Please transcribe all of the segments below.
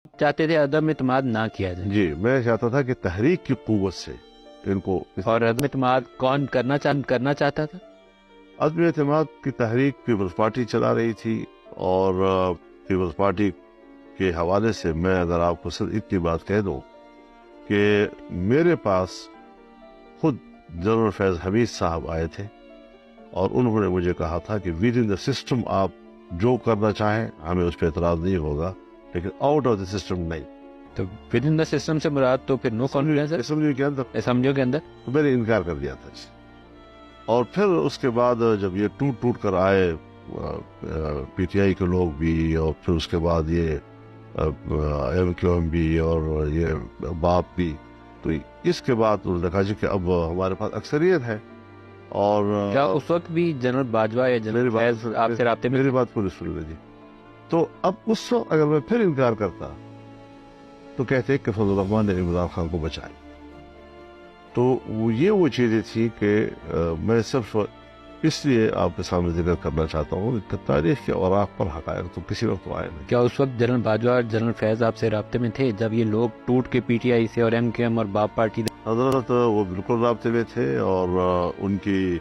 چاہتے تھے عدم اعتماد نہ کیا جائے؟ جی میں چاہتا تھا کہ تحریک کی قوت سے ان کو. اور عدم اعتماد کون کرنا چاہتا تھا؟ عدم اعتماد کی تحریک پیپلز پارٹی چلا رہی تھی. اور پیپلز پارٹی کے حوالے سے میں اگر آپ کو صرف اتنی بات کہہ دوں کہ میرے پاس خود جنرل فیض حمید صاحب آئے تھے اور انہوں نے مجھے کہا تھا کہ ود ان دا سسٹم آپ جو کرنا چاہیں ہمیں اس پہ اعتراض نہیں ہوگا، لیکن آؤٹ آف دا سسٹم نہیں. تو ود ان دا سسٹم سے مراد تو پھر نو کانفیڈنس اسمبلی کے اندر اسمبلیوں کے اندر تو میں نے انکار کر دیا تھا. اور پھر اس کے بعد جب یہ ٹوٹ کر آئے پی ٹی آئی کے لوگ بھی، اور پھر اس کے بعد یہ ایم کیو ایم بھی اور یہ باپ بھی، تو اس کے بعد انہوں نے کہا جی کہ اب ہمارے پاس اکثریت ہے. اور کیا اس وقت بھی جنرل باجوہ یا جنرل فیض آپ سے رابطے میں؟ میری بات پوری سن لیجیے. تو اب اس وقت اگر میں پھر انکار کرتا تو کہتے کہ فضل الرحمان نے عمران خان کو بچائی. تو وہ چیزیں تھی کہ میں صرف اس لیے آپ کے سامنے ذکر کرنا چاہتا ہوں کہ تاریخ کے اوراق پر حقائق تو کسی وقت آئے نہیں. کیا اس وقت جنرل باجوہ اور جنرل فیض آپ سے رابطے میں تھے جب یہ لوگ ٹوٹ کے پی ٹی آئی سے اور ایم کیو ایم اور باپ پارٹی؟ حضرت وہ بالکل رابطے میں تھے، اور ان کی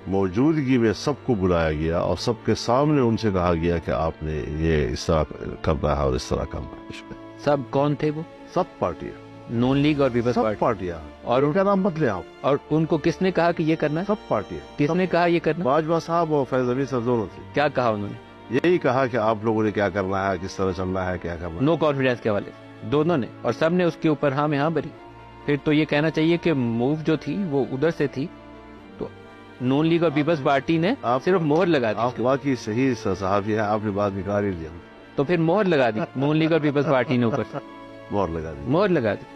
موجودگی میں سب کو بلایا گیا اور سب کے سامنے ان سے کہا گیا کہ آپ نے یہ اس طرح کرنا ہے اور اس طرح کرنا ہے. سب کون تھے وہ؟ سب پارٹیاں، نون لیگ اور پیپلز سب پارٹی. پارٹیاں، اور ان کا نام مت لیں آپ. اور ان کو کس نے کہا کہ یہ کرنا ہے؟ سب پارٹیاں. کس نے کہا یہ کرنا؟ باجوہ صاحب اور فیض حمید صاحب دونوں تھے. کیا کہا انہوں نے؟ یہی کہا کہ آپ لوگوں نے کیا کرنا ہے، کس طرح چلنا ہے، کیا کرنا ہے. نو کانفیڈنس کے حوالے سے دونوں نے، اور سب نے اس کے اوپر ہاں میں ہاں بھری. پھر تو یہ کہنا چاہیے کہ موو جو تھی وہ ادھر سے تھی، تو نون لیگ اور پیپلز پارٹی نے صرف مہر لگا دی. آپ واقعی صحیح صحافی ہیں، آپ نے بات نکال ہی لیا. تو پھر مہر لگا دی نون لیگ اور پیپلز پارٹی نے اوپر مہر لگا دی. مہر لگا دی.